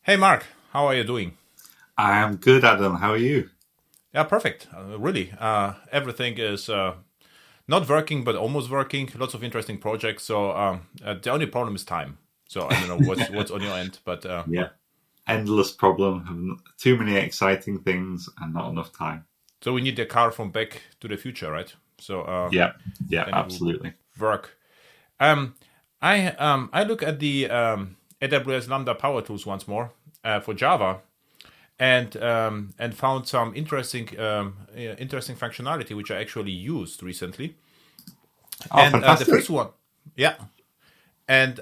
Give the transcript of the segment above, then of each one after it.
Hey Mark, how are you doing? I am good, Adam. How are you? Yeah, perfect. Really, everything is not working, but almost working. Lots of interesting projects. So the only problem is time. So I don't know what's on your end, but Yeah. Endless problem, having too many exciting things and not enough time. so we need the car from Back to the Future, right? So Yeah. Yeah, then it will absolutely. work. Um, I look at the AWS Lambda Power Tools once more for Java, and found some interesting functionality which I actually used recently. Oh, And the fantastic. first one, yeah. And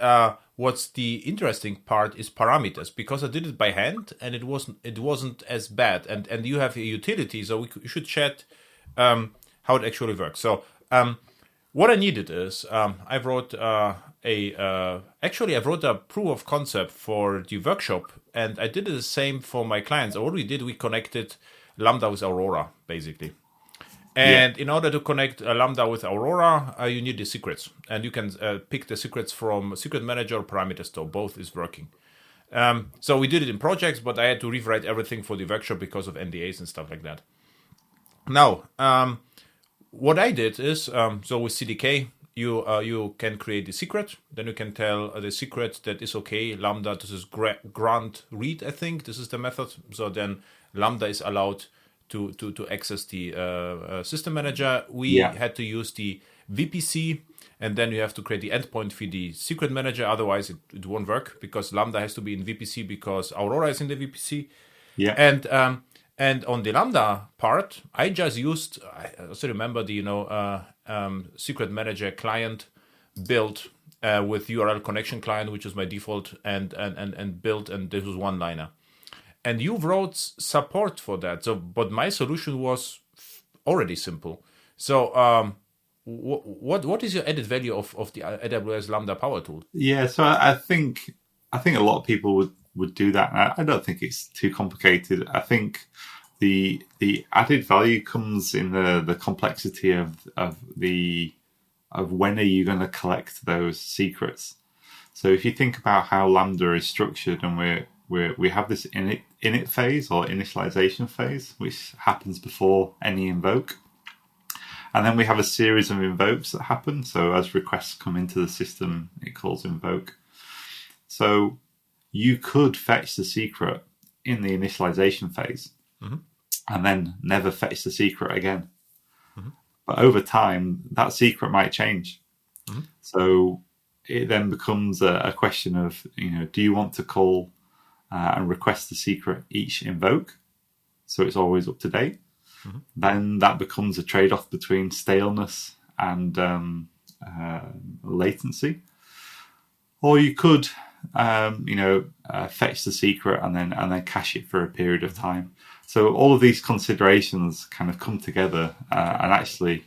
what's the interesting part is parameters because I did it by hand and it wasn't as bad. And you have a utility, so we should chat how it actually works. So what I needed is I wrote I wrote a proof of concept for the workshop, and I did the same for my clients. What we did, we connected Lambda with Aurora basically. Yeah. And in order to connect a Lambda with Aurora, you need the secrets. And you can pick the secrets from Secret Manager or Parameter Store. Both is working. So we did it in projects, but I had to rewrite everything for the workshop because of NDAs and stuff like that. Now, what I did is, so with CDK, you can create the secret. Then you can tell the secret that is okay. Lambda, this is grant read, I think. This is the method. So then Lambda is allowed to access the system manager. We Yeah. had to use the VPC, and then you have to create the endpoint for the secret manager. Otherwise, it won't work because Lambda has to be in VPC because Aurora is in the VPC. Yeah. And on the Lambda part, I just used. I also remember the secret manager client built with URL connection client, which is my default, and built, and this was one liner. And you wrote support for that. So, but my solution was already simple. So, what is your added value of the AWS Lambda Power Tool? Yeah. So I think a lot of people would do that. I don't think it's too complicated. I think the added value comes in the complexity of when are you going to collect those secrets. So if you think about how Lambda is structured, and we have this init phase or initialization phase, which happens before any invoke, and then we have a series of invokes that happen. So as requests come into the system, it calls invoke. So you could fetch the secret in the initialization phase, Mm-hmm. and then never fetch the secret again. Mm-hmm. But over time, that secret might change. Mm-hmm. So it then becomes a question of, do you want to call and request the secret each invoke, so it's always up to date? Mm-hmm. Then that becomes a trade-off between staleness and latency. Or you could, fetch the secret and then cache it for a period of Mm-hmm. time. So all of these considerations kind of come together Okay. and actually,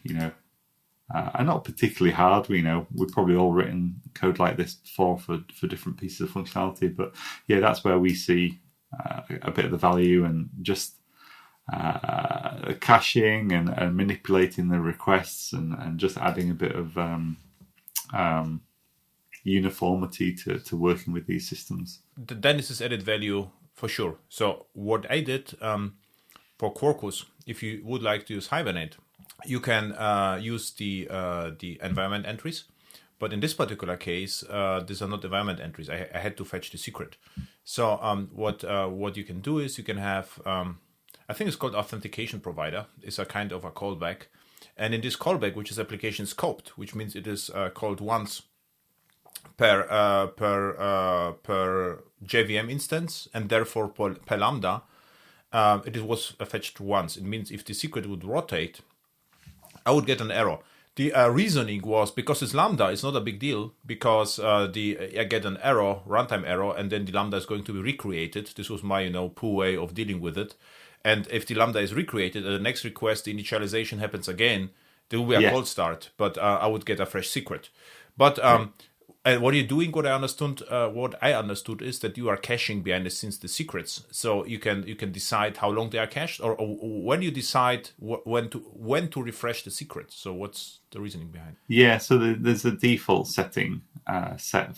are not particularly hard. We've probably all written code like this before for different pieces of functionality. But yeah, that's where we see a bit of the value, and just caching and manipulating the requests, and just adding a bit of um, uniformity to working with these systems. Then this is added value for sure. So what I did for Quarkus, if you would like to use Hibernate, you can use the environment entries. But in this particular case, these are not environment entries. I had to fetch the secret. So what you can do is you can have I think it's called authentication provider. It's a kind of a callback, and in this callback, which is application scoped, which means it is called once per JVM instance, and therefore per lambda, it was fetched once. It means if the secret would rotate, I would get an error. The reasoning was because it's lambda, it's not a big deal because I get an error, runtime error, and then the lambda is going to be recreated. This was my poor way of dealing with it. And if the lambda is recreated, at the next request, the initialization happens again. There will be a Yeah, cold start, but I would get a fresh secret. But yeah, and what I understood is that you are caching behind the scenes the secrets, so you can decide how long they are cached, or when you decide when to refresh the secret. So what's the reasoning behind? yeah. So there's a default setting set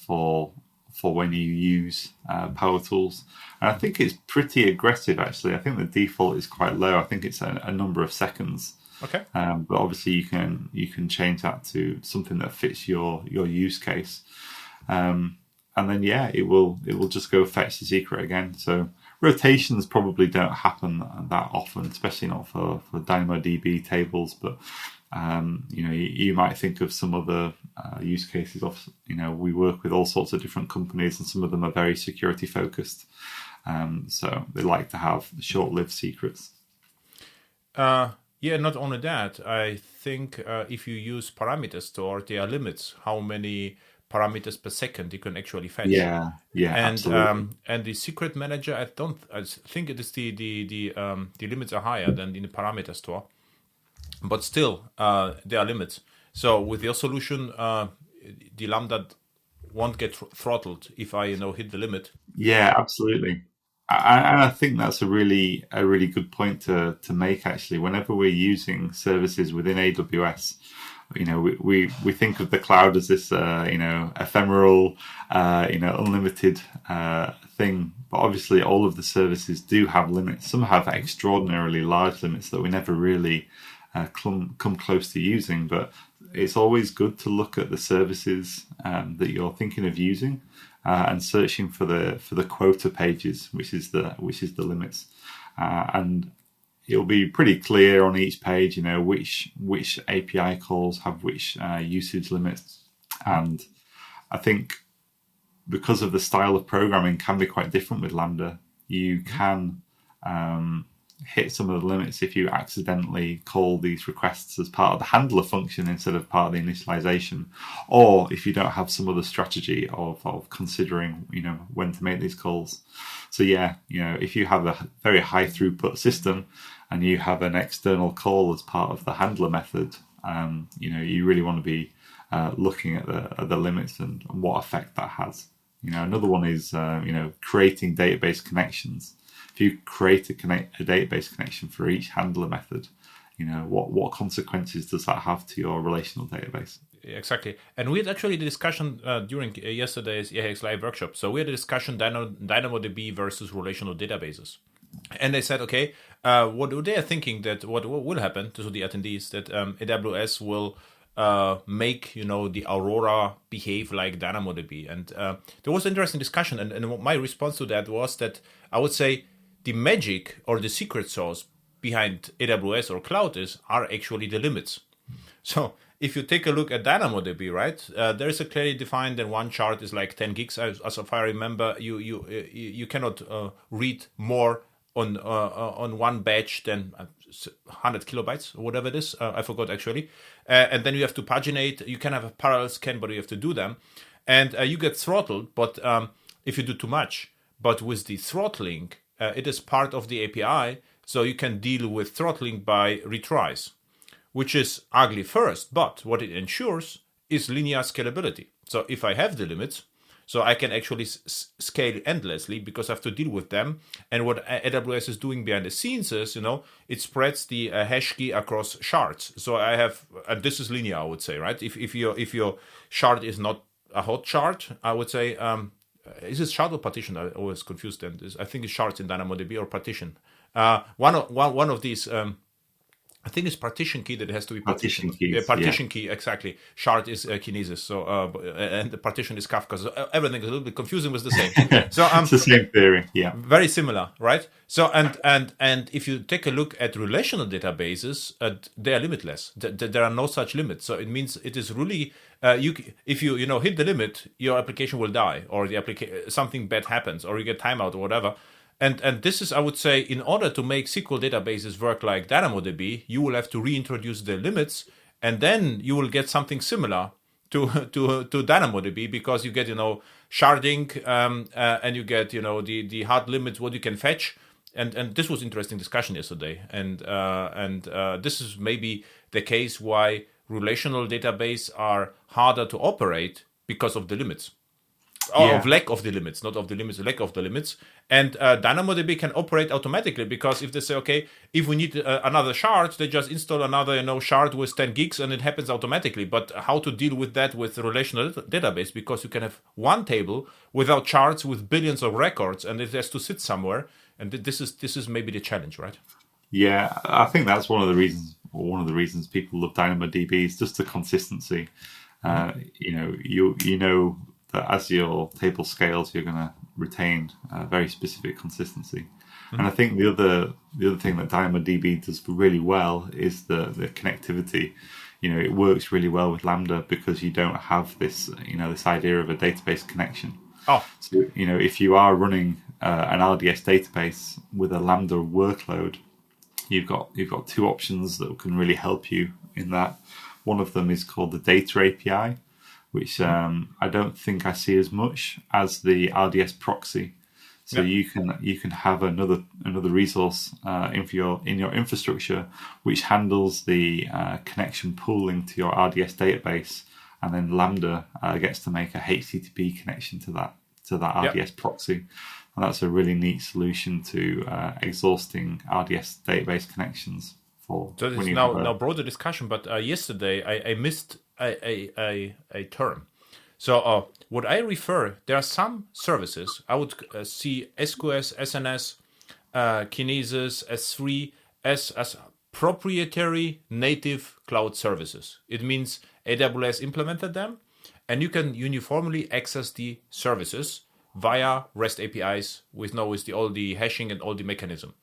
for when you use Power Tools. And I think it's pretty aggressive, actually. I think the default is quite low. I think it's a number of seconds. Okay. But obviously you can change that to something that fits your use case. And then, it will just go fetch the secret again. So rotations probably don't happen that often, especially not for DynamoDB tables. But you might think of some other use cases. Of we work with all sorts of different companies, and some of them are very security focused. So they like to have short-lived secrets. Not only that, I think if you use parameter store, there are limits how many parameters per second you can actually fetch. Yeah, absolutely. And the secret manager, I think it is the limits are higher than in the parameter store, but still there are limits. So with your solution, the Lambda won't get throttled if I hit the limit. Yeah, absolutely. And I think that's a really good point to make. Actually, whenever we're using services within AWS, we think of the cloud as this ephemeral, unlimited thing. But obviously, all of the services do have limits. Some have extraordinarily large limits that we never really come close to using. But it's always good to look at the services that you're thinking of using. And searching for the quota pages, which is the limits, and it'll be pretty clear on each page, which API calls have which usage limits. And I think because of the style of programming can be quite different with Lambda, you can hit some of the limits if you accidentally call these requests as part of the handler function instead of part of the initialization, or if you don't have some other strategy of considering when to make these calls. So if you have a very high throughput system and you have an external call as part of the handler method, you really want to be looking at the limits and what effect that has. Another one is creating database connections. If you create a database connection for each handler method, what consequences does that have to your relational database? Exactly. And we had actually the discussion during yesterday's AX Live workshop. So we had a discussion DynamoDB versus relational databases. And they said, okay, what they are thinking that what will happen to the attendees that AWS will make the Aurora behave like DynamoDB. And there was an interesting discussion. And my response to that was that I would say the magic or the secret sauce behind AWS or cloud are actually the limits. So if you take a look at DynamoDB, right, there is a clearly defined, and one chart is like 10 gigs. As if I remember, you cannot read more on one batch than 100 kilobytes or whatever it is. I forgot actually. And then you have to paginate. You can have a parallel scan, but you have to do them. And you get throttled, but if you do too much. But with the throttling, it is part of the API, so you can deal with throttling by retries, which is ugly first, but what it ensures is linear scalability. So if I have the limits, so I can actually scale endlessly because I have to deal with them. And what AWS is doing behind the scenes is, it spreads the hash key across shards. So I have, and this is linear, I would say, right? If your shard is not a hot shard, I would say, is it shard or partition? I always confused them. I think it's shards in DynamoDB or partition. One of these. I think it's partition key that it has to be partition. Partition key, exactly. Shard is Kinesis, so and the partition is Kafka. So everything is a little bit confusing, but it's the same. So it's the same theory, yeah. Very similar, right? So and if you take a look at relational databases, they are limitless. There are no such limits. So it means it is really if you hit the limit, your application will die, or something bad happens, or you get timeout or whatever. And this is, I would say, in order to make SQL databases work like DynamoDB, you will have to reintroduce the limits, and then you will get something similar to DynamoDB, because you get sharding and you get the hard limits what you can fetch, and this was interesting discussion yesterday, and this is maybe the case why relational databases are harder to operate because of the limits. of lack of the limits, not of the limits, lack of the limits. And DynamoDB can operate automatically, because if they say, okay, if we need another shard, they just install another shard with 10 gigs and it happens automatically. But how to deal with that with a relational database? Because you can have one table without shards with billions of records, and it has to sit somewhere. And this is maybe the challenge, right? Yeah, I think that's one of the reasons people love DynamoDB is just the consistency. You know that as your table scales, you're going to retain very specific consistency. Mm-hmm. And I think the other thing that DynamoDB does really well is the connectivity. It works really well with Lambda because you don't have this this idea of a database connection. Oh, so if you are running an RDS database with a Lambda workload, you've got two options that can really help you in that. One of them is called the Data API, which I don't think I see as much as the RDS proxy. So you can have another resource in your infrastructure which handles the connection pooling to your RDS database, and then Lambda gets to make a HTTP connection to that RDS proxy. And that's a really neat solution to exhausting RDS database connections. So this is now broader discussion, but yesterday I missed a term. So what I refer, there are some services, I would see SQS, SNS, Kinesis, S3 as proprietary native cloud services. It means AWS implemented them, and you can uniformly access the services via REST APIs with all the hashing and all the mechanism.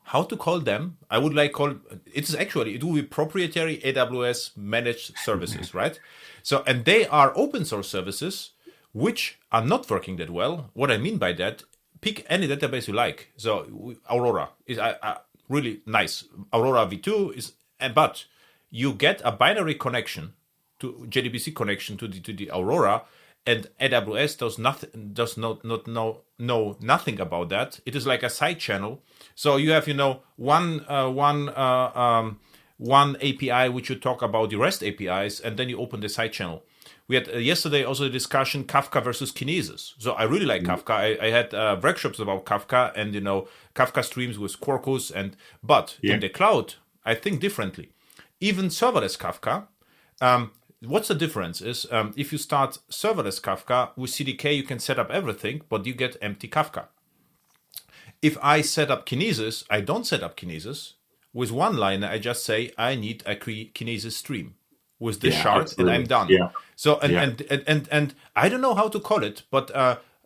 How to call them? I would it will be proprietary AWS managed services, right? So, and they are open source services which are not working that well. What I mean by that, pick any database you like. So Aurora is really nice. Aurora V2 is, but you get a binary connection to JDBC connection to the Aurora, and AWS does not know nothing about that. It is like a side channel. So you have one API which you talk about the REST APIs, and then you open the side channel. We had yesterday also a discussion Kafka versus Kinesis. So I really like Kafka. I had workshops about Kafka and Kafka streams with Quarkus, but in the cloud I think differently. Even serverless Kafka. What's the difference is if you start serverless Kafka with CDK, you can set up everything, but you get empty Kafka. If I set up Kinesis, I don't set up Kinesis. With one line, I just say I need a Kinesis stream with this shard, absolutely. And I'm done. Yeah. So and I don't know how to call it, but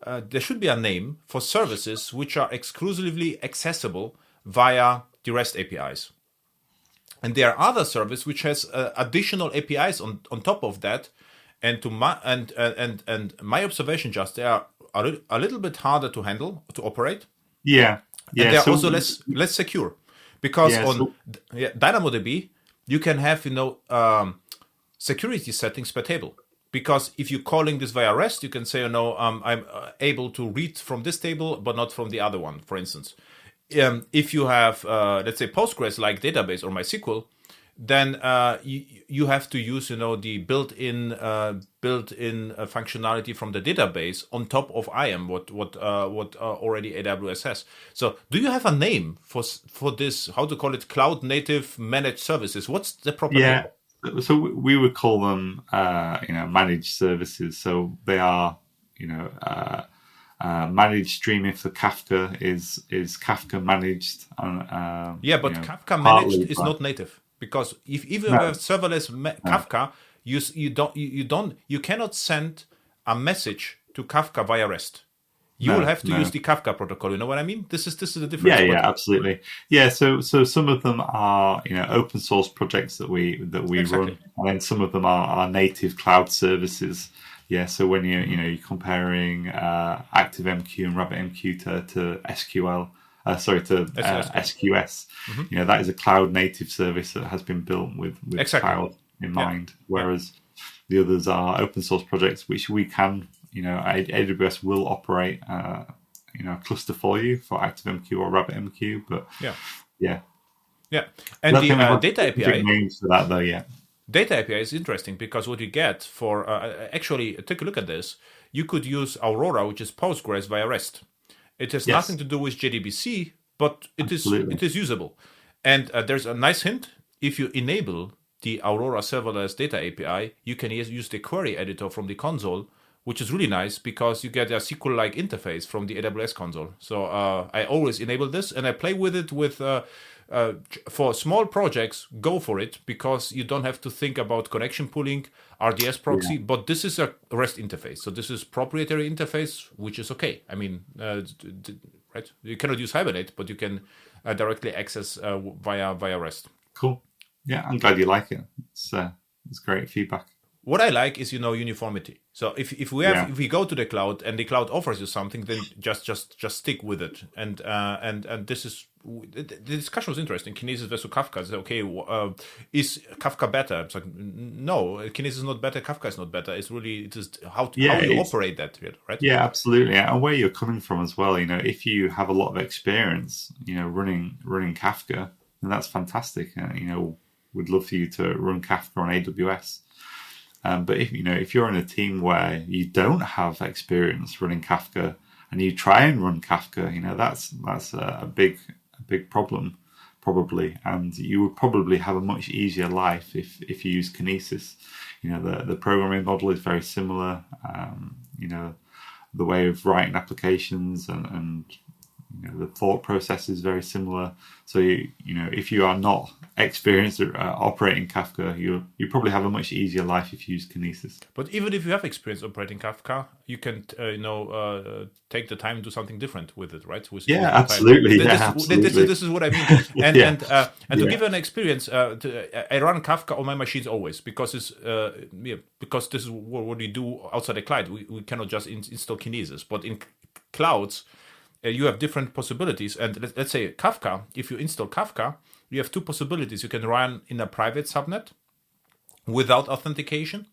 there should be a name for services which are exclusively accessible via the REST APIs. And there are other services which has additional APIs on top of that, and my observation, just they are a little bit harder to handle, to operate. Yeah, and they are also less secure, because on DynamoDB you can have security settings per table. Because if you're calling this via REST, you can say I'm able to read from this table but not from the other one, for instance. If you have, let's say, Postgres like database or MySQL, then you have to use, the built-in functionality from the database on top of IAM, what already AWS has. So, do you have a name for this? How to call it? Cloud native managed services. What's the proper name? So we would call them, managed services. So they are, managed streaming for Kafka is Kafka managed. But Kafka managed is not native, because if even you have serverless Kafka, you cannot send a message to Kafka via REST. You will have to use the Kafka protocol. You know what I mean? This is the difference. Yeah, absolutely. Yeah, so some of them are open source projects that we run, and then some of them are native cloud services. Yeah, so when you're comparing ActiveMQ and RabbitMQ to SQL, SQS, mm-hmm. That is a cloud native service that has been built with cloud in mind, whereas the others are open source projects which we can, AWS will operate, a cluster for you for ActiveMQ or RabbitMQ, but yeah. And the data API names for that though, yeah. Data API is interesting because what you get for actually take a look at this. You could use Aurora, which is Postgres via REST. It has nothing Yes, to do with JDBC, but it absolutely. is usable. And there's a nice hint: if you enable the Aurora serverless data API, you can use the query editor from the console, which is really nice because you get a SQL-like interface from the AWS console. So I always enable this, and I play with it with. For small projects, go for it because you don't have to think about connection pooling, RDS Yeah. proxy, but this is a REST interface. So this is proprietary interface, which is okay. I mean, right? You cannot use Hibernate, but you can directly access via REST. Cool. Yeah, I'm glad you like it. It's great feedback. What I like is uniformity. So if Yeah. we go to the cloud and the cloud offers you something, then just stick with it. And this is the discussion was interesting. Kinesis versus Kafka. It's okay. Is Kafka better? It's like no, Kinesis is not better. Kafka is not better. It is how you operate that, right? Yeah, absolutely. And where you're coming from as well, if you have a lot of experience, running Kafka, then that's fantastic. We'd love for you to run Kafka on AWS. But if you're in a team where you don't have experience running Kafka and you try and run Kafka, that's a big problem probably, and you would probably have a much easier life if you use Kinesis. The programming model is very similar. The way of writing applications and the thought process is very similar. So if you are not experienced at operating Kafka, you probably have a much easier life if you use Kinesis. But even if you have experience operating Kafka, you can take the time and do something different with it, right? Absolutely. This is what I mean. And Yeah. to give an experience, I run Kafka on my machines always because it's because this is what we do outside the cloud. We cannot just install Kinesis, but in clouds. You have different possibilities. And let's say Kafka, if you install Kafka, you have two possibilities. You can run in a private subnet without authentication,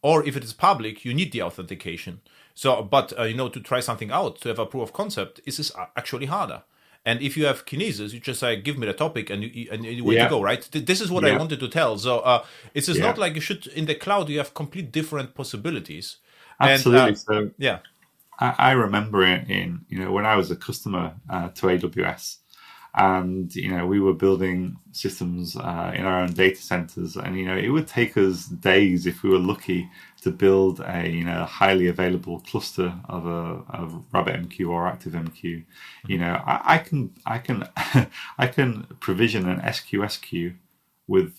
or if it is public, you need the authentication. So, but to try something out, to have a proof of concept, this is actually harder. And if you have Kinesis, you just say, give me the topic and you way to go, right? This is what I wanted to tell. So it's not like you should, in the cloud, you have complete different possibilities. Absolutely. Yeah. I remember in when I was a customer to AWS, and we were building systems in our own data centers, and it would take us days if we were lucky to build a highly available cluster of RabbitMQ or ActiveMQ. I can I can provision an SQS queue with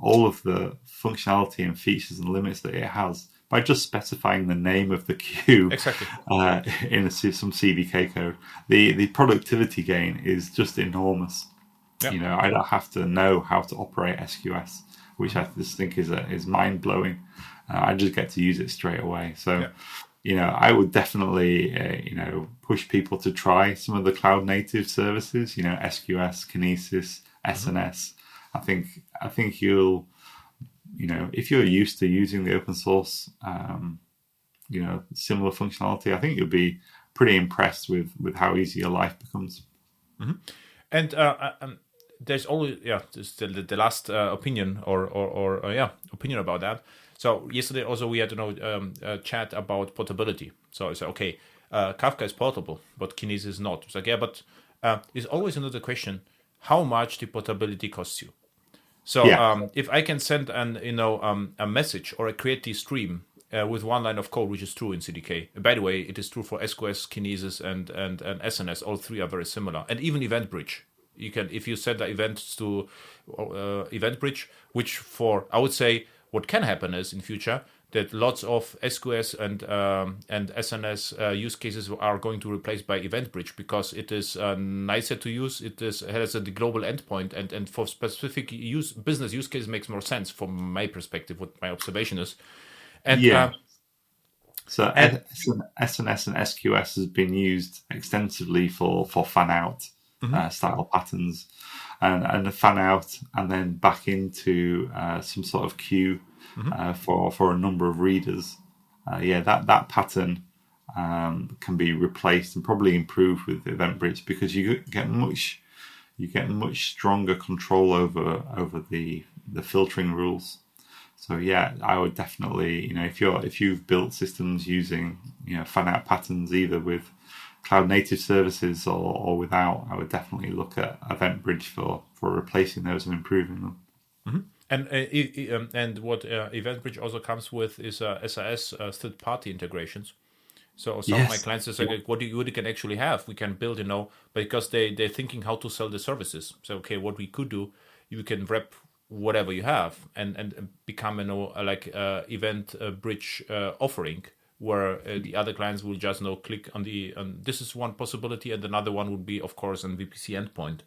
all of the functionality and features and limits that it has by just specifying the name of the queue Exactly. In some CDK code. The productivity gain is just enormous. Yep. I don't have to know how to operate SQS, which I just think is mind blowing. I just get to use it straight away. So, I would definitely push people to try some of the cloud native services. SQS, Kinesis, SNS. I think you'll. If you're used to using the open source, similar functionality, I think you'll be pretty impressed with how easy your life becomes. Mm-hmm. And there's always just the last opinion or opinion about that. So yesterday also we had a chat about portability. So I said, okay, Kafka is portable, but Kinesis is not. It's like, but it's always another question: how much the portability costs you? So if I can send a message or a create stream with one line of code, which is true in CDK. By the way, it is true for SQS, Kinesis, and SNS. All three are very similar, and even EventBridge. You can, if you set the events to EventBridge, which I would say what can happen is in future that lots of SQS and SNS use cases are going to replace by EventBridge because it is nicer to use. It has the global endpoint, and for specific business use case makes more sense from my perspective. What my observation is, so SNS and SQS has been used extensively for fan out style patterns, and the fan out and then back into some sort of queue. For a number of readers, that pattern can be replaced and probably improved with EventBridge because you get much stronger control over the filtering rules. So yeah, I would definitely, if you've built systems using, fan out patterns either with cloud native services or without, I would definitely look at EventBridge for replacing those and improving them. And what EventBridge also comes with is SAS third-party integrations. So some of my clients are saying, what you can actually have, we can build, because they're thinking how to sell the services. So, okay, what we could do, you can wrap whatever you have and become, event bridge offering where the other clients will just click on this is one possibility, and another one would be, of course, an VPC endpoint.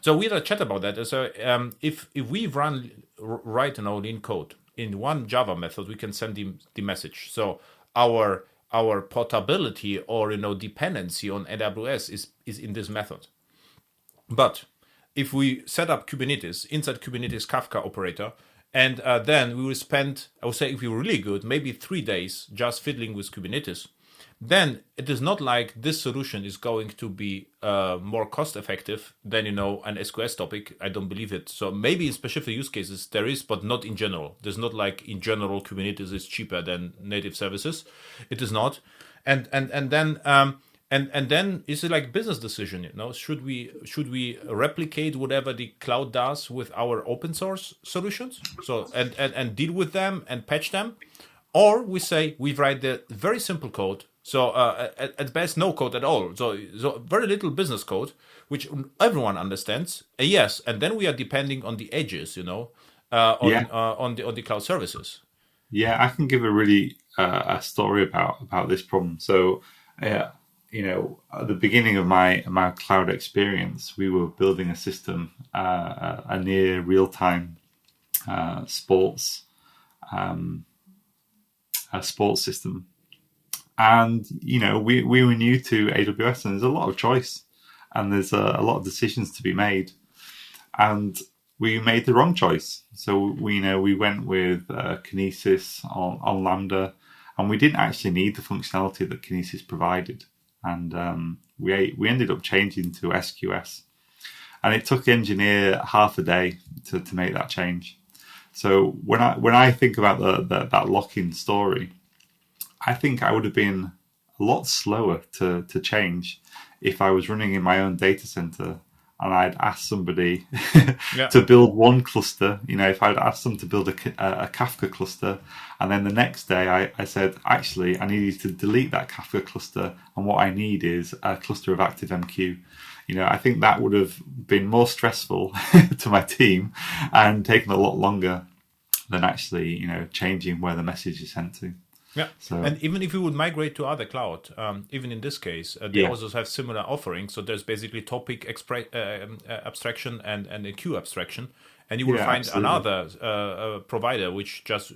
So we had a chat about that. So if we write lean code in one Java method, we can send the message. So our portability or dependency on AWS is in this method. But if we set up Kubernetes inside Kubernetes Kafka operator, and then we will spend, I would say, if we're really good, maybe 3 days just fiddling with Kubernetes, then it is not like this solution is going to be more cost effective than an SQS topic. I don't believe it. So maybe in specific use cases there is, but not in general. There's not like in general Kubernetes is cheaper than native services. It is not. And then it's like business decision. Should we replicate whatever the cloud does with our open source solutions? So and deal with them and patch them, or we say we write the very simple code. So at best, no code at all. So very little business code, which everyone understands. Yes, and then we are depending on the edges, on the cloud services. Yeah, I can give a really a story about this problem. So, at the beginning of my cloud experience, we were building a system, a near real time sports system. And, we were new to AWS, and there's a lot of choice and there's a lot of decisions to be made. And we made the wrong choice. So, we went with Kinesis on Lambda, and we didn't actually need the functionality that Kinesis provided. And we ended up changing to SQS. And it took the engineer half a day to make that change. So when I think about that lock-in story, I think I would have been a lot slower to change if I was running in my own data center and I'd asked somebody to build one cluster. If I'd asked them to build a Kafka cluster, and then the next day I said, actually, I need you to delete that Kafka cluster, and what I need is a cluster of ActiveMQ. I think that would have been more stressful to my team and taken a lot longer than actually, changing where the message is sent to. Yeah, so, and even if you would migrate to other cloud, even in this case, they also have similar offerings. So there's basically topic abstraction and a queue abstraction, and you will find another provider which just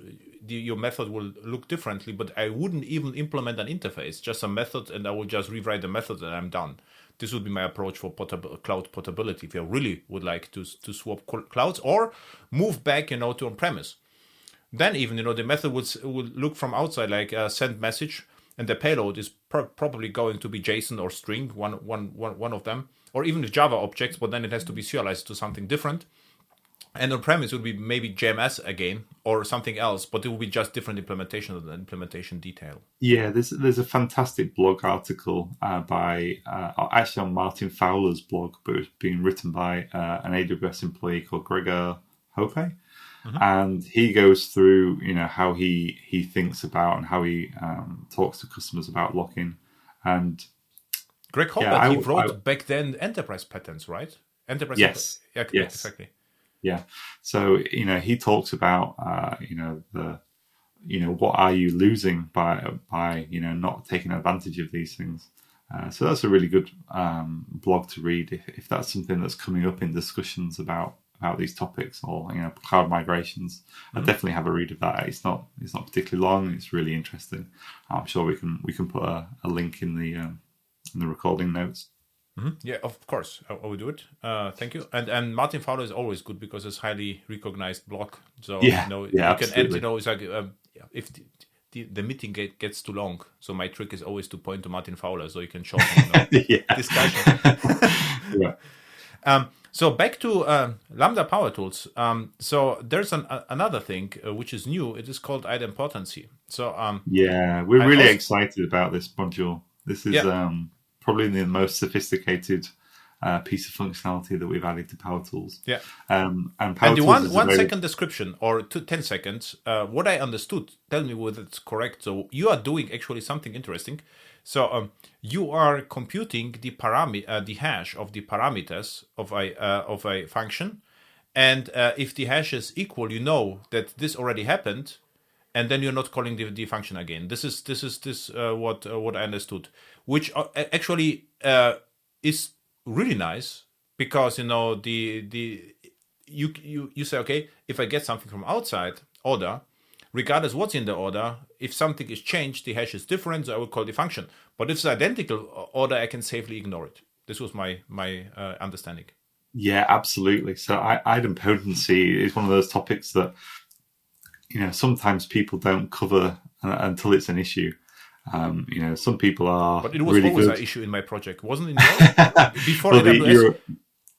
your method will look differently. But I wouldn't even implement an interface, just a method, and I will just rewrite the method and I'm done. This would be my approach for cloud portability. If you really would like to swap clouds or move back, to on-premise. Then even, the method would look from outside like send message, and the payload is probably going to be JSON or string, one of them, or even with Java objects, but then it has to be serialized to something different. And on-premise would be maybe JMS again or something else, but it will be just different implementation of the implementation detail. Yeah, there's a fantastic blog article by actually on Martin Fowler's blog, but it's being written by an AWS employee called Gregor Hope. Mm-hmm. And he goes through, how he thinks about and how he talks to customers about lock-in. And Greg Hoppe, he wrote back then enterprise patterns, right? Enterprise. Yes. Yes. Exactly. Yeah. So he talks about what are you losing by not taking advantage of these things. So that's a really good blog to read if that's something that's coming up in discussions about these topics or cloud migrations. Mm-hmm. I definitely have a read of that. It's not particularly long. It's really interesting. I'm sure we can put a link in the recording notes. Mm-hmm. Yeah, of course, I will do it. Thank you. And Martin Fowler is always good because it's highly recognized blog. So you can add. It's like if the meeting gets too long. So my trick is always to point to Martin Fowler so you can shorten discussion. Yeah. So back to Lambda Power Tools. So there's another thing which is new. It is called Idempotency. So Yeah, we're I really also, excited about this module. This is yeah, probably the most sophisticated piece of functionality that we've added to Power Tools. yeah. And And Power the Tools one is a one very second description or 10 seconds. What I understood. Tell me whether it's correct. So you are doing actually something interesting. So you are computing the hash of the parameters of a function, and if the hash is equal, you know that this already happened, and then you're not calling the function again. This is what I understood, which actually is really nice because the you say, okay, if I get something from outside order, regardless what's in the order, if something is changed, the hash is different, so I will call the function. But if it's identical order, I can safely ignore it. This was my understanding. Yeah, absolutely. So idempotency is one of those topics that sometimes people don't cover until it's an issue. Some people are But it was really always good. an issue in my project, wasn't it? Before Well, AWS.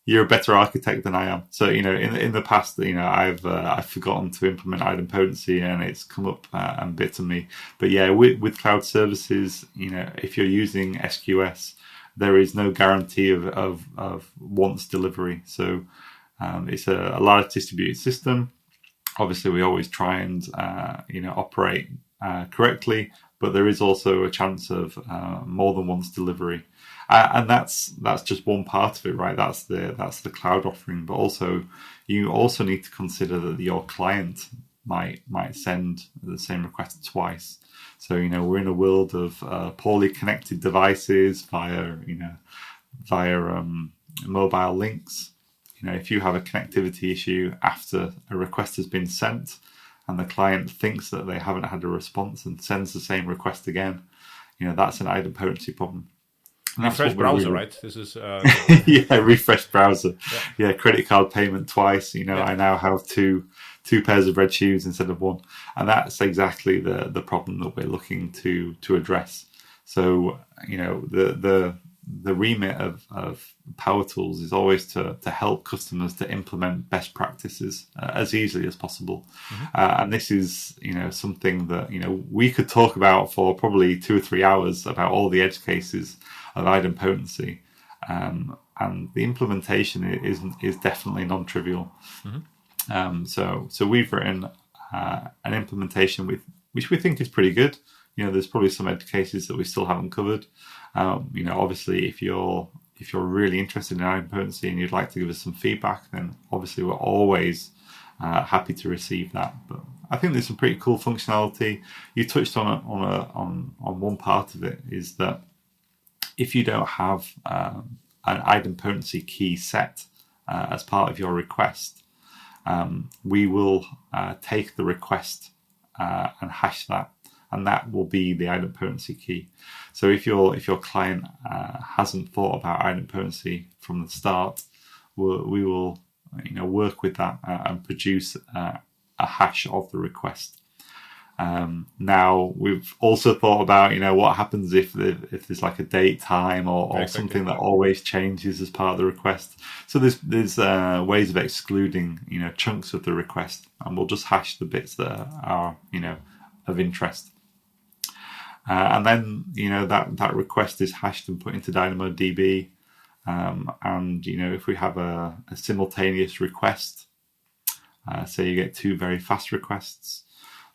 you're a better architect than I am. So in the past, I've forgotten to implement idempotency, and it's come up and bitten me. But yeah, with cloud services, if you're using SQS, there is no guarantee of once delivery. So it's a large distributed system. Obviously, we always try and operate correctly, but there is also a chance of more than once delivery, and that's just one part of it, right? That's the cloud offering, but also you also need to consider that your client might send the same request twice. So we're in a world of poorly connected devices via mobile links. If you have a connectivity issue after a request has been sent and the client thinks that they haven't had a response and sends the same request again, that's an idempotency problem. And Refresh browser, right? This is yeah, refresh browser. yeah. Yeah, credit card payment twice. I now have two pairs of red shoes instead of one, and that's exactly the problem that we're looking to address. So the remit of Power Tools is always to help customers to implement best practices as easily as possible. And this is, something that, we could talk about for probably 2 or 3 hours about all the edge cases of idempotency. And the implementation is definitely non-trivial. So we've written an implementation which we think is pretty good. There's probably some edge cases that we still haven't covered. Obviously, if you're really interested in idempotency and you'd like to give us some feedback, then obviously we're always happy to receive that. But I think there's some pretty cool functionality. You touched on one part of it, is that if you don't have an idempotency key set as part of your request, we will take the request and hash that, and that will be the idempotency key. So if your client hasn't thought about idempotency from the start, we will work with that and produce a hash of the request. Now we've also thought about what happens if there's like a date time or Exactly. something that always changes as part of the request. So there's ways of excluding chunks of the request, and we'll just hash the bits that are of interest. And then that request is hashed and put into DynamoDB. And if we have a simultaneous request, say you get 2 very fast requests,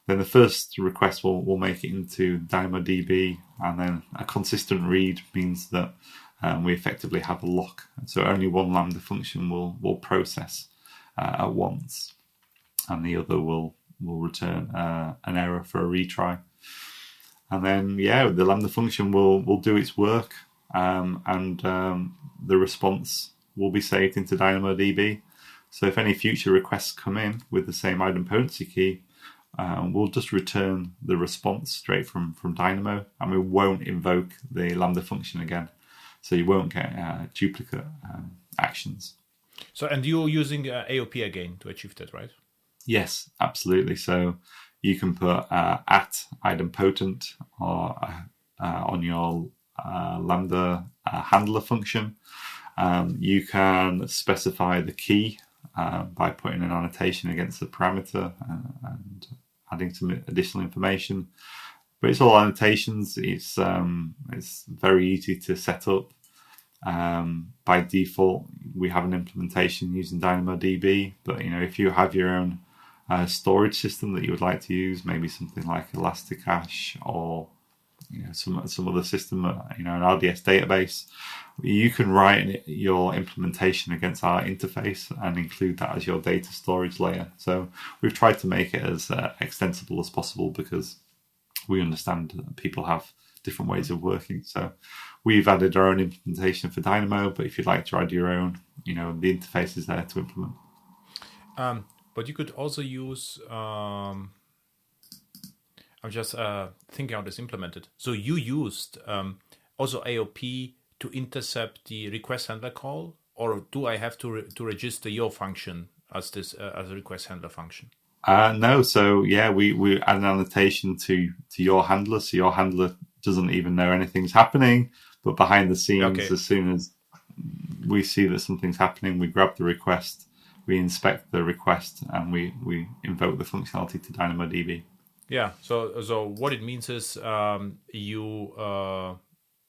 then the first request will make it into DynamoDB, and then a consistent read means that we effectively have a lock. So only one Lambda function will process at once, and the other will return an error for a retry. And then, the Lambda function will do its work, and the response will be saved into DynamoDB. So if any future requests come in with the same idempotency key, we'll just return the response straight from Dynamo, and we won't invoke the Lambda function again. So you won't get duplicate actions. So, and you're using AOP again to achieve that, right? Yes, absolutely. So you can put at idempotent or on your Lambda handler function, You can specify the key by putting an annotation against the parameter and adding some additional information. But it's all annotations. It's very easy to set up. By default, we have an implementation using DynamoDB. But if you have your own storage system that you would like to use, maybe something like Elasticache or some other system, an RDS database, you can write your implementation against our interface and include that as your data storage layer. So we've tried to make it as extensible as possible because we understand that people have different ways of working. So we've added our own implementation for Dynamo, but if you'd like to add your own, the interface is there to implement. But you could also use, I'm just thinking how this implemented. So you used also AOP to intercept the request handler call, or do I have to register your function as a request handler function? No, so yeah, we add an annotation to your handler, so your handler doesn't even know anything's happening, but behind the scenes, as soon as we see that something's happening, we grab the request, we inspect the request, and we invoke the functionality to DynamoDB. Yeah. So what it means is you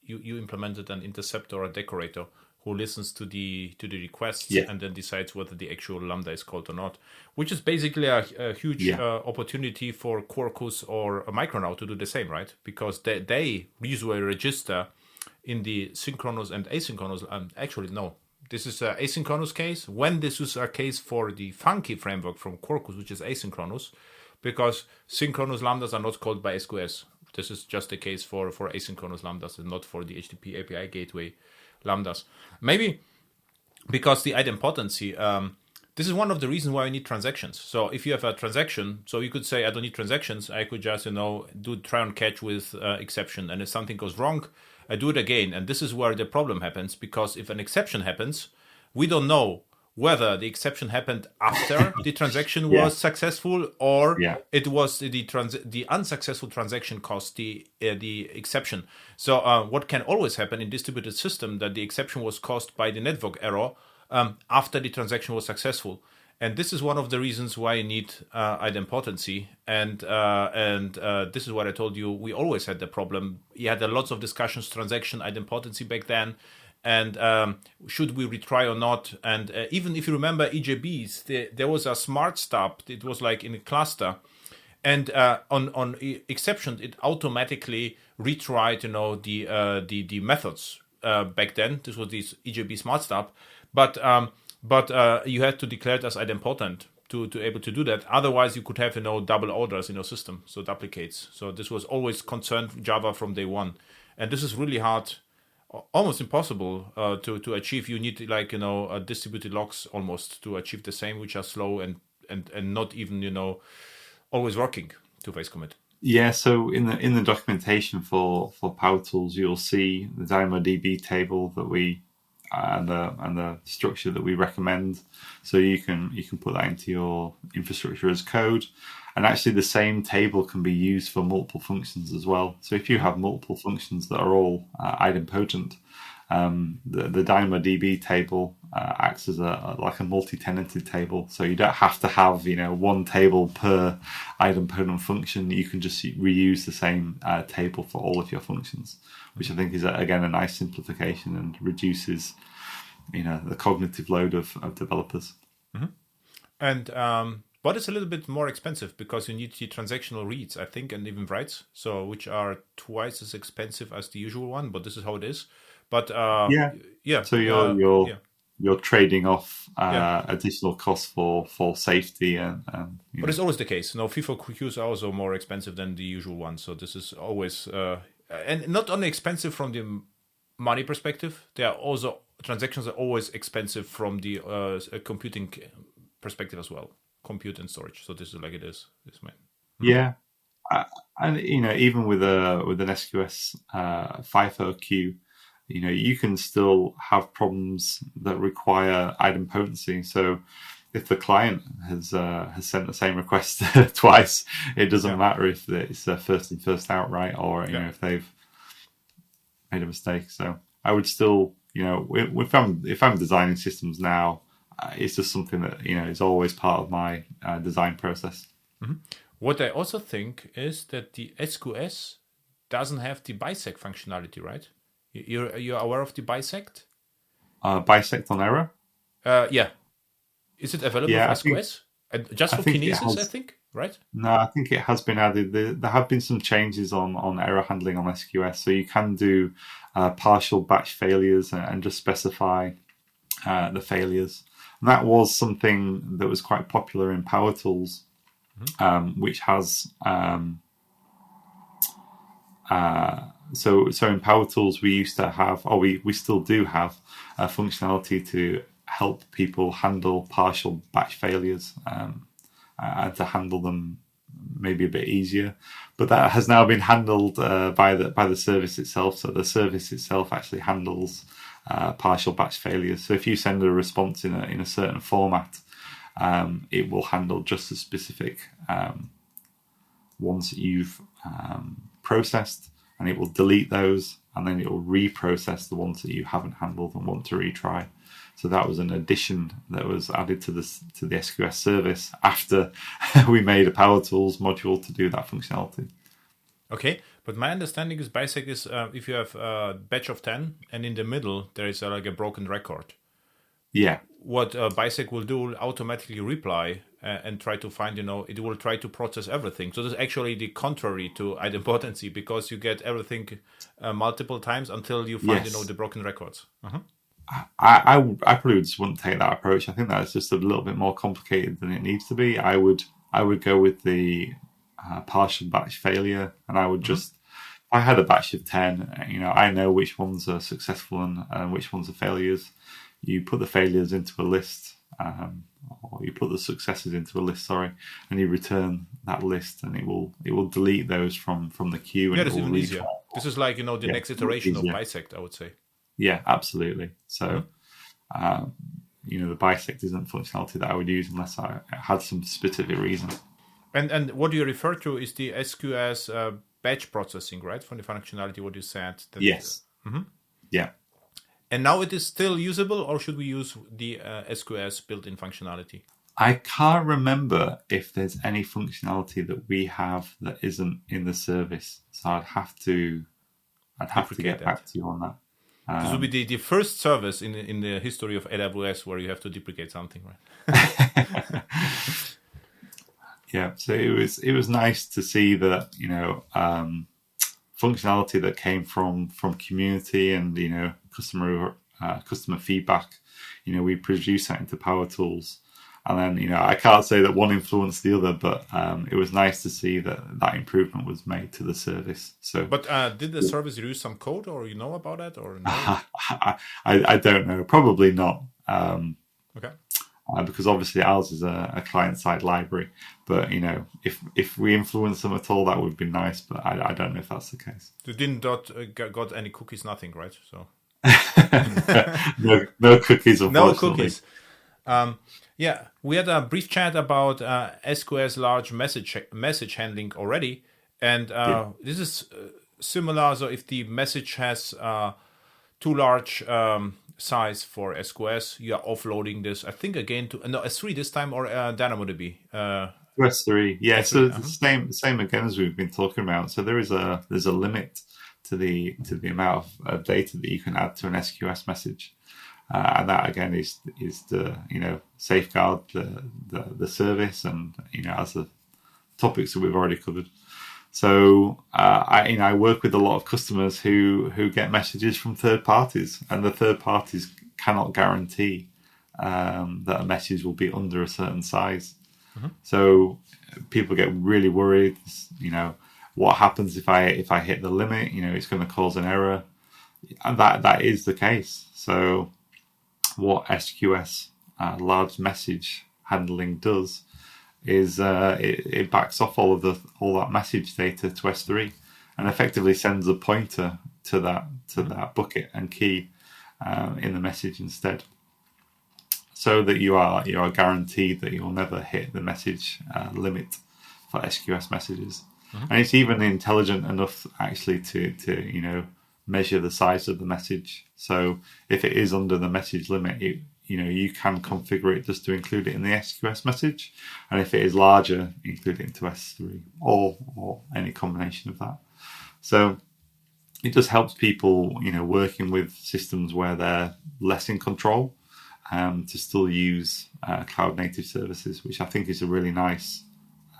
implemented an interceptor or decorator who listens to the requests and then decides whether the actual Lambda is called or not, which is basically a huge opportunity for Quarkus or Micronaut to do the same, right? Because they usually register in the synchronous and asynchronous. Actually, no. This is an asynchronous case. When this is a case for the funky framework from Quarkus, which is asynchronous, because synchronous lambdas are not called by SQS. This is just the case for asynchronous lambdas and not for the HTTP API gateway lambdas. Maybe because the idempotency, this is one of the reasons why we need transactions. So if you have a transaction, so you could say, I don't need transactions. I could just, do try and catch with exception. And if something goes wrong, I do it again. And this is where the problem happens, because if an exception happens, we don't know whether the exception happened after the transaction was successful, or it was the unsuccessful transaction caused the exception. So what can always happen in distributed system, that the exception was caused by the network error after the transaction was successful. And this is one of the reasons why you need idempotency. And this is what I told you. We always had the problem. You had lots of discussions, transaction idempotency back then. And should we retry or not? And even if you remember EJBs, there was a smart stop. It was like in a cluster. And on exception, it automatically retried, the methods back then. This was this EJB smart stop. But you had to declare it as idempotent to able to do that. Otherwise, you could have, double orders in your system, so duplicates. So this was always concerned Java from day one. And this is really hard, almost impossible to achieve. You need a distributed logs almost to achieve the same, which are slow and not even always working two-phase commit. Yeah, so in the documentation for Power Tools, you'll see the DynamoDB table that we and the structure that we recommend. So you can put that into your infrastructure as code. And actually the same table can be used for multiple functions as well. So if you have multiple functions that are all idempotent, the DynamoDB table acts as a multi-tenanted table. So you don't have to have one table per idempotent function. You can just reuse the same table for all of your functions, which I think is again a nice simplification and reduces the cognitive load of developers. Mm-hmm. And but it's a little bit more expensive because you need the transactional reads, I think, and even writes, so which are twice as expensive as the usual one. But this is how it is. But So you're trading off additional costs for safety and But it's always the case. FIFO queues are also more expensive than the usual one. So this is always and not only expensive from the money perspective. They are also transactions are always expensive from the computing perspective as well. Compute and storage. So this is like it is. Yeah, and even with an SQS FIFO queue, you can still have problems that require idempotency. So if the client has sent the same request twice, it doesn't matter if it's first in, first out, right? Or if they've made a mistake. So I would still if I'm designing systems now, it's just something that is always part of my design process. What I also think is that the SQS doesn't have the bisect functionality, right? You're aware of the bisect? Bisect on error. Yeah. Is it available for SQS? Just for kinesis, I think, right? No, I think it has been added. There have been some changes on error handling on SQS, so you can do partial batch failures and just specify the failures. And that was something that was quite popular in Power Tools, which has so in Power Tools we used to have, or we still do have, functionality to help people handle partial batch failures and to handle them maybe a bit easier. But that has now been handled by the service itself. So the service itself actually handles partial batch failures. So if you send a response in a certain format, it will handle just the specific ones that you've processed, and it will delete those, and then it will reprocess the ones that you haven't handled and want to retry. So that was an addition that was added to the SQS service after we made a Power Tools module to do that functionality. Okay, but my understanding is bisect is if you have a batch of 10 and in the middle there is like a broken record. Yeah. What bisect will do will automatically reply and try to find, it will try to process everything. So this is actually the contrary to idempotency, because you get everything multiple times until you find, the broken records. I probably just wouldn't take that approach. I think that's just a little bit more complicated than it needs to be. I would go with the partial batch failure, and I would just, if I had a batch of 10, I know which ones are successful and which ones are failures. You put the failures into a list, or you put the successes into a list, and you return that list, and it will delete those from the queue. Yeah, and that's even easier. This is like, the next iteration of bisect, I would say. Yeah, absolutely. So, the bisect isn't functionality that I would use unless I had some specific reason. And what you refer to is the SQS batch processing, right? From the functionality, what you said. Yes. Yeah. And now it is still usable, or should we use the SQS built-in functionality? I can't remember if there's any functionality that we have that isn't in the service. So I'd have to get back to you on that. This will be the first service in the history of AWS where you have to deprecate something, right? Yeah, so it was nice to see that functionality that came from community and customer feedback. We produced that into Power Tools, and then I can't say that one influenced the other, but it was nice to see that improvement was made to the service. So, but did the service use some code, or about that, or no? I don't know. Probably not. Okay. Because obviously ours is a client-side library, but if we influence them at all, that would be nice. But I don't know if that's the case. You didn't got any cookies, nothing, right? So no cookies, unfortunately. No cookies. Yeah, we had a brief chat about SQS large message handling already, and this is similar. So if the message has too large size for SQS, you are offloading this, I think, again to S3 this time, or DynamoDB. S3, yeah. S3, so it's the same again as we've been talking about. So there's a limit to the amount of data that you can add to an SQS message. And that again is to safeguard the service and as the topics that we've already covered. So I work with a lot of customers who get messages from third parties, and the third parties cannot guarantee that a message will be under a certain size. So people get really worried. What happens if I hit the limit? It's going to cause an error, and that is the case. So what SQS large message handling does is it backs off all that message data to S3 and effectively sends a pointer to that bucket and key in the message instead, so that you are guaranteed that you'll never hit the message limit for SQS messages. And it's even intelligent enough actually to measure the size of the message. So if it is under the message limit, you can configure it just to include it in the SQS message, and if it is larger, include it into S3 or any combination of that. So it just helps people, working with systems where they're less in control, to still use cloud native services, which I think is a really nice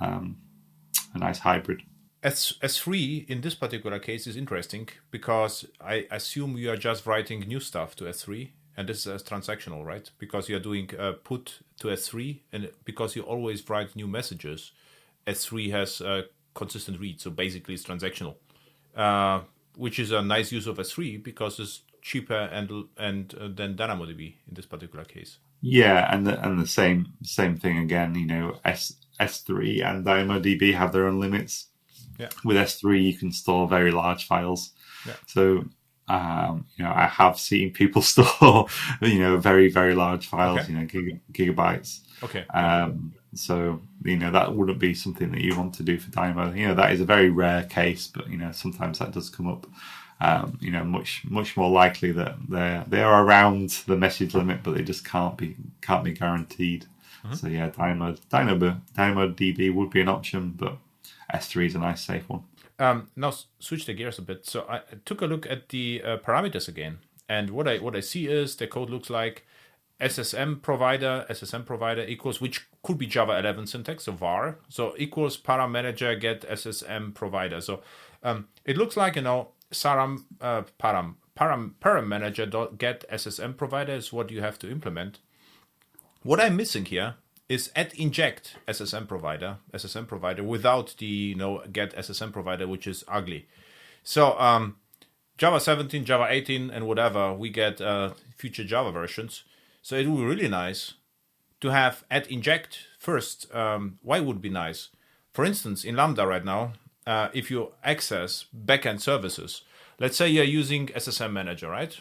hybrid. S3 in this particular case is interesting because I assume you are just writing new stuff to S3, and this is transactional, right? Because you're doing put to S3, and because you always write new messages, S3 has a consistent read, so basically it's transactional, which is a nice use of S3 because it's cheaper and than DynamoDB in this particular case. Yeah, and the same thing again. S3 and DynamoDB have their own limits. Yeah. With S3, you can store very large files. Yeah. So, I have seen people store, very, very large files, okay. Gigabytes. Okay. So, that wouldn't be something that you want to do for Dymo. That is a very rare case, but, sometimes that does come up. Much more likely that they're around the message limit, but they just can't be guaranteed. Mm-hmm. So, yeah, DynamoDB would be an option, but S3 is a nice safe one. Now switch the gears a bit. So I took a look at the parameters again, and what I see is the code looks like SSM provider equals, which could be Java 11 syntax, so var, so equals param manager get SSM provider. So it looks like param manager dot get SSM provider is what you have to implement. What I'm missing here is add inject SSM provider without the get SSM provider, which is ugly. So Java 17, Java 18, and whatever, we get future Java versions. So it would be really nice to have add inject first. Why would it be nice? For instance, in Lambda right now, if you access backend services, let's say you're using SSM manager, right?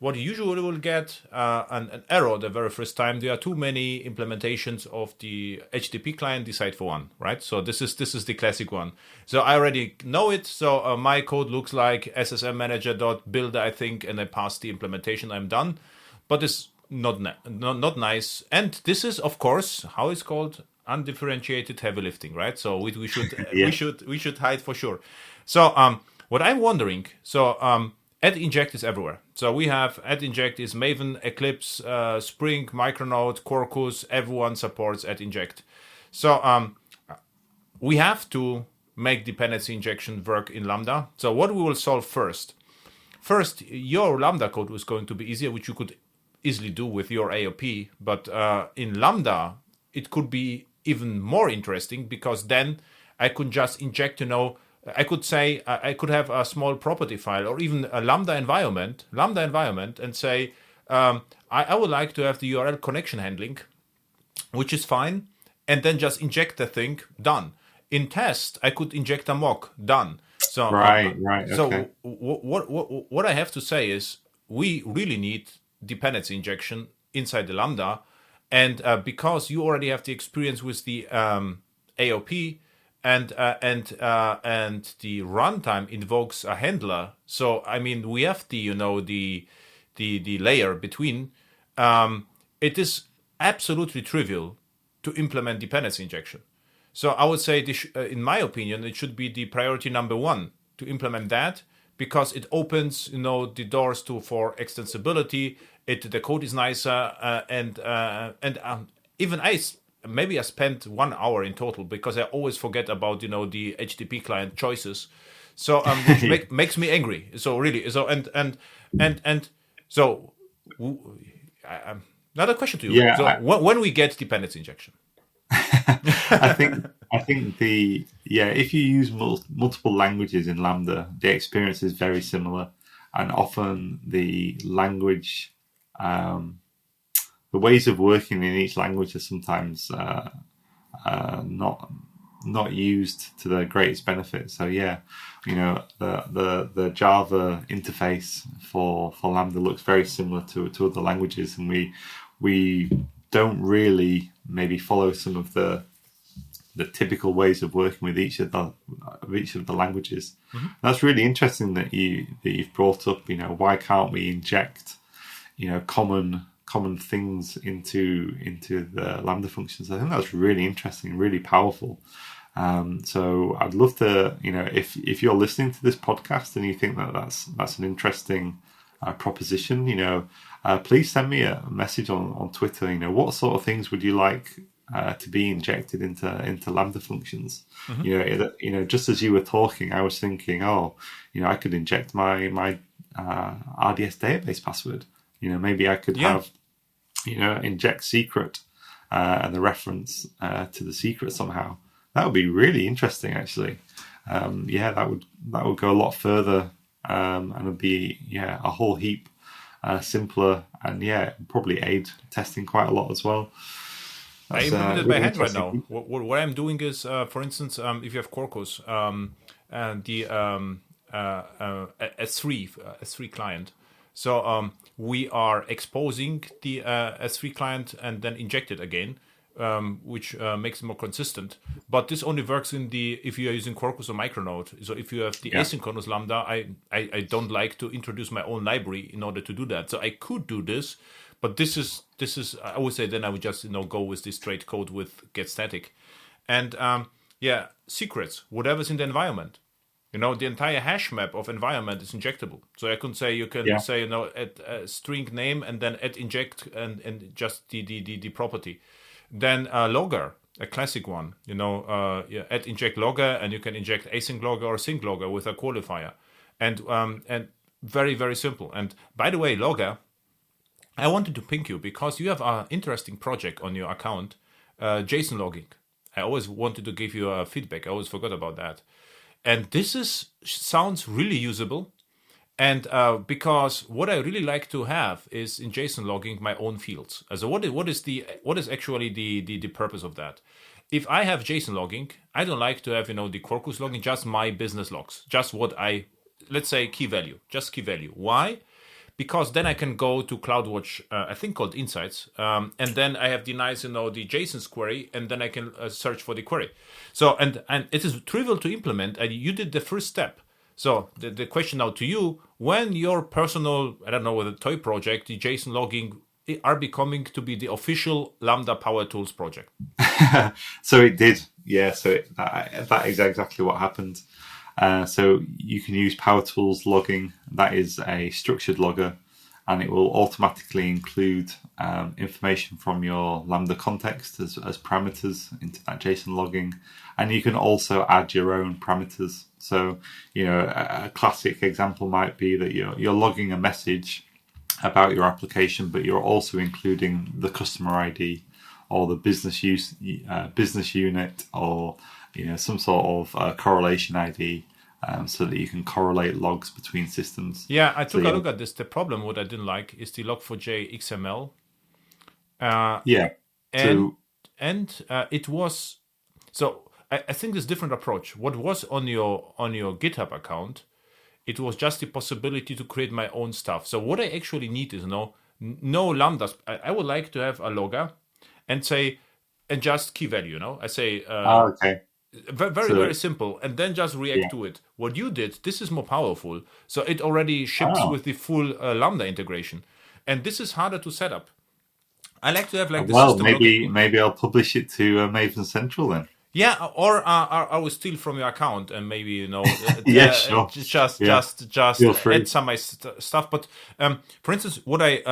What you usually will get an error the very first time. There are too many implementations of the HTTP client. Decide for one, right? So this is the classic one. So I already know it. So my code looks like SSM manager.builder, I think, and I pass the implementation. I'm done. But it's not nice. And this is, of course, how it's called, undifferentiated heavy lifting, right? So we should yeah. we should hide for sure. So what I'm wondering, add inject is everywhere. So we have add inject is Maven, Eclipse, Spring, Micronaut, Quarkus. Everyone supports add inject. So we have to make dependency injection work in Lambda. So what we will solve first? First, your Lambda code was going to be easier, which you could easily do with your AOP. But in Lambda, it could be even more interesting because then I could just inject, I could say I could have a small property file or even a Lambda environment, and say I would like to have the URL connection handling, which is fine, and then just inject the thing, done. In test, I could inject a mock, done. So right. So okay. What I have to say is we really need dependency injection inside the Lambda, and because you already have the experience with the AOP. And the runtime invokes a handler. So I mean, we have the layer between. It is absolutely trivial to implement dependency injection. So I would say, in my opinion, it should be the priority number one to implement that because it opens the doors for extensibility. The code is nicer and even maybe I spent 1 hour in total because I always forget about the HTTP client choices, so which makes me angry. So really, so and so another question to you. Yeah, so when we get dependency injection, I think if you use multiple languages in Lambda, the experience is very similar, and often the language. The ways of working in each language are sometimes not used to their greatest benefit. So yeah, the Java interface for Lambda looks very similar to other languages, and we don't really maybe follow some of the the typical ways of working with each of the languages. That's really interesting that you've brought up. Why can't we inject common things into the Lambda functions? I think that's really interesting, really powerful. So I'd love to, if you're listening to this podcast and you think that that's an interesting proposition, please send me a message on Twitter. What sort of things would you like to be injected into Lambda functions? Just as you were talking, I was thinking, I could inject my RDS database password. Maybe I could have, inject secret and the reference to the secret somehow. That would be really interesting, actually. That would go a lot further, and it'd be a whole heap simpler, and probably aid testing quite a lot as well. I implemented my hand right now. What I'm doing is, for instance, if you have Quarkus, and the S3 client, so we are exposing the S3 client and then inject it again. Which makes it more consistent. But this only works if you are using Quarkus or Micronode. So if you have the asynchronous Lambda, I don't like to introduce my own library in order to do that. So I could do this, but this is I would say then I would just go with this straight code with get static, and secrets, whatever's in the environment. The entire hash map of environment is injectable. So I can say you can say add a string name and then add inject and just the property. Then logger, a classic one, add inject logger, and you can inject async logger or sync logger with a qualifier, and very, very simple. And by the way, logger, I wanted to ping you because you have an interesting project on your account, JSON logging. I always wanted to give you a feedback. I always forgot about that, and this sounds really usable. And because what I really like to have is in JSON logging my own fields. So what is actually the purpose of that? If I have JSON logging, I don't like to have the Quarkus logging, just my business logs, just let's say key value, just key value. Why? Because then I can go to CloudWatch, I think called Insights, and then I have the nice the JSON query, and then I can search for the query. So and it is trivial to implement, and you did the first step. So the question now to you, when your personal, I don't know, with a toy project, the JSON logging are becoming to be the official Lambda Power Tools project? So it did. Yeah, so that is exactly what happened. So you can use Power Tools logging. That is a structured logger, and it will automatically include information from your Lambda context as parameters into that JSON logging. And you can also add your own parameters. So, a classic example might be that you're logging a message about your application, but you're also including the customer ID or the business unit or some sort of correlation ID, so that you can correlate logs between systems. Yeah, I took a look at this. The problem, what I didn't like, is the log4j XML. It was so. I think there's a different approach. What was on your GitHub account, it was just the possibility to create my own stuff. So what I actually need is no lambdas. I would like to have a logger and just key value. I say okay. Very simple, and then just react to it. What you did, this is more powerful. So it already ships with the full Lambda integration, and this is harder to set up. I like to have the system. Maybe I'll publish it to Maven Central then. Yeah, or I will steal from your account and maybe sure. just add some of my stuff. But for instance, what I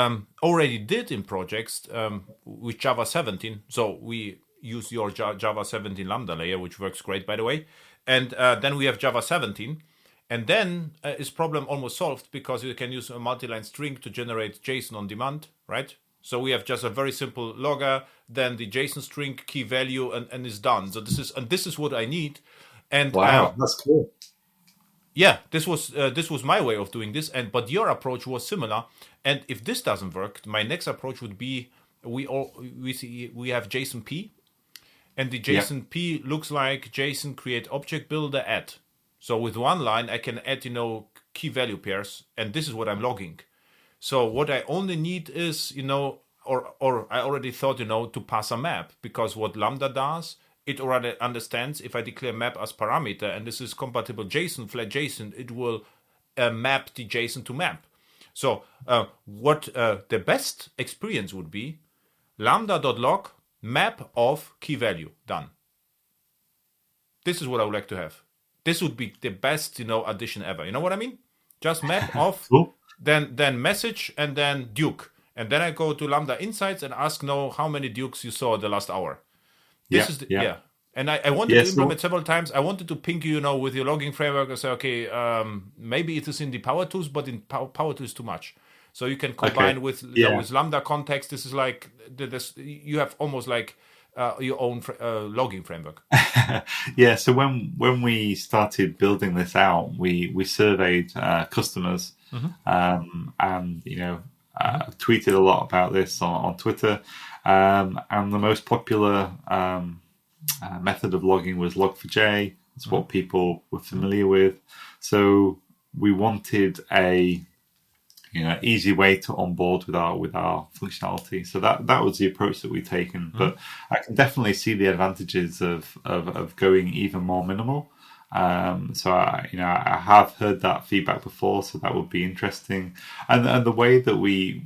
already did in projects with Java 17, so we use your Java 17 Lambda layer, which works great, by the way, and then we have Java 17, and then is problem almost solved because you can use a multi-line string to generate JSON on demand, right? So we have just a very simple logger, then the JSON string key value, and it's done. So this is what I need. And wow, that's cool. Yeah, this was my way of doing this, but your approach was similar. And if this doesn't work, my next approach would be we have JSON P, and the JSON P looks like JSON create object builder add. So with one line I can add key value pairs, and this is what I'm logging. So what I only need is, or I already thought, to pass a map, because what Lambda does it already understands if I declare map as parameter and this is compatible JSON, flat JSON, it will map the JSON to map. So what the best experience would be, lambda.log map of key value, done. This is what I would like to have. This would be the best, addition ever. You know what I mean? Just map of, Cool. then message, and then Duke. And then I go to Lambda Insights and ask, how many Dukes you saw the last hour. This is And I wanted to implement several times. I wanted to ping you, with your logging framework and say, okay, maybe it is in the Power Tools, but in Power Tools too much. So you can combine with Lambda context. This is like you have almost like your own logging framework. Yeah. So when we started building this out, we surveyed customers, and tweeted a lot about this on Twitter, and the most popular method of logging was Log4j. It's what people were familiar with. So we wanted a easy way to onboard with our functionality. So that was the approach that we've taken. But I can definitely see the advantages of going even more minimal. So I have heard that feedback before, so that would be interesting. And the way that we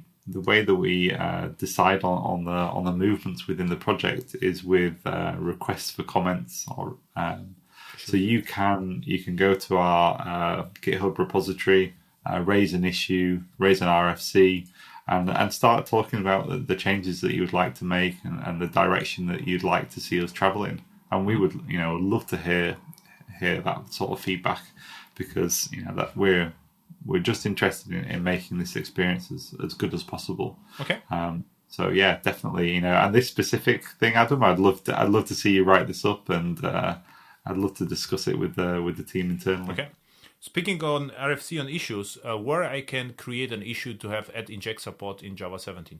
decide on the movements within the project is with requests for comments, or so you can go to our GitHub repository, raise an issue, raise an RFC, and start talking about the changes that you would like to make and the direction that you'd like to see us travel in. And we would love to hear that sort of feedback, because that we're just interested in making this experience as good as possible. Okay. So yeah, definitely, and this specific thing, Adam, I'd love to see you write this up, and I'd love to discuss it with the team internally. Okay. Speaking on RFC on issues, where I can create an issue to have inject support in Java 17.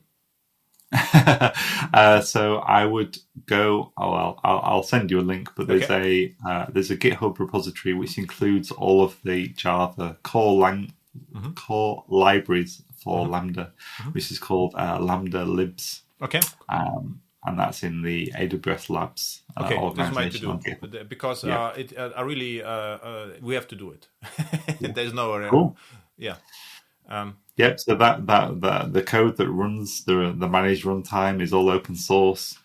So I would go. I'll send you a link. But there's there's a GitHub repository which includes all of the Java core libraries for Lambda, which is called Lambda libs. Okay. And that's in the AWS Labs organization. This might do because we have to do it. There's no cool. Yeah. Yep. So that the code that runs the managed runtime is all open source.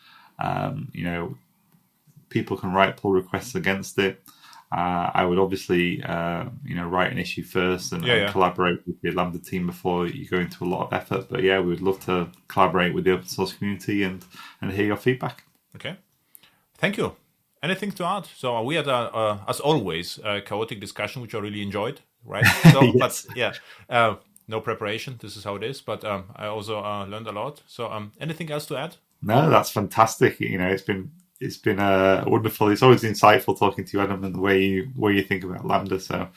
People can write pull requests against it. I would obviously write an issue first and collaborate with the Lambda team before you go into a lot of effort. But yeah, we would love to collaborate with the open source community and hear your feedback. Okay. Thank you. Anything to add? So we had as always a chaotic discussion, which I really enjoyed. Right. So, yes. But no preparation. This is how it is. But I also learned a lot. So anything else to add? No, that's fantastic. It's been wonderful. It's always insightful talking to you, Adam, and the way you think about Lambda. So,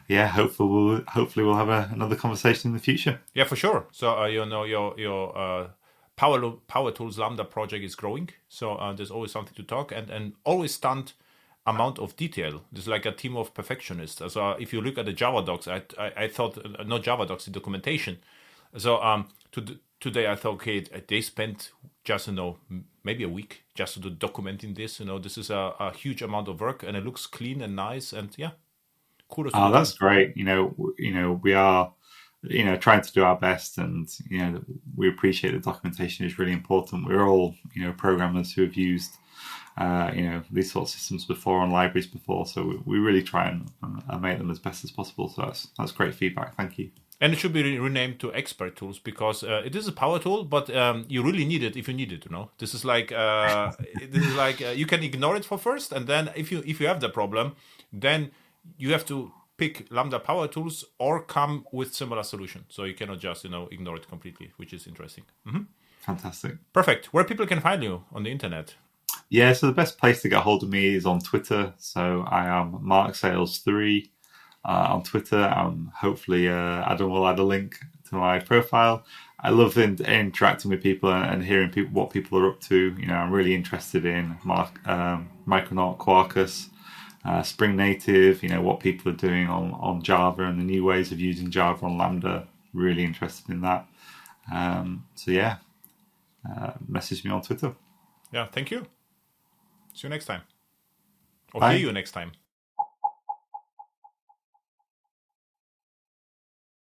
yeah, hopefully we'll have another conversation in the future. Yeah, for sure. So your Power Tools Lambda project is growing. So there's always something to talk and always stunned amount of detail. There's like a team of perfectionists. So if you look at the Java docs, I thought not Java docs, the documentation. So today I thought, okay, they spent just maybe a week just to documenting this. This is a huge amount of work, and it looks clean and nice, and yeah, cool. Oh, that's great. We are trying to do our best, and we appreciate the documentation is really important. We're all programmers who have used these sort of systems before on libraries before, so we really try and make them as best as possible. So that's great feedback. Thank you. And it should be renamed to Expert Tools, because it is a power tool, but you really need it if you need it. This is like you can ignore it for first, and then if you have the problem, then you have to pick Lambda Power Tools or come with similar solution. So you cannot just ignore it completely, which is interesting. Mm-hmm. Fantastic. Perfect. Where people can find you on the internet? Yeah, so the best place to get hold of me is on Twitter. So I am MarkSales3 on Twitter. Hopefully Adam will add a link to my profile. I love interacting with people and hearing what people are up to. I'm really interested in Micronaut, Quarkus, Spring Native, what people are doing on Java and the new ways of using Java on Lambda. Really interested in that. So yeah, message me on Twitter. Yeah, thank you. See you next time. Or Bye. hear you next time.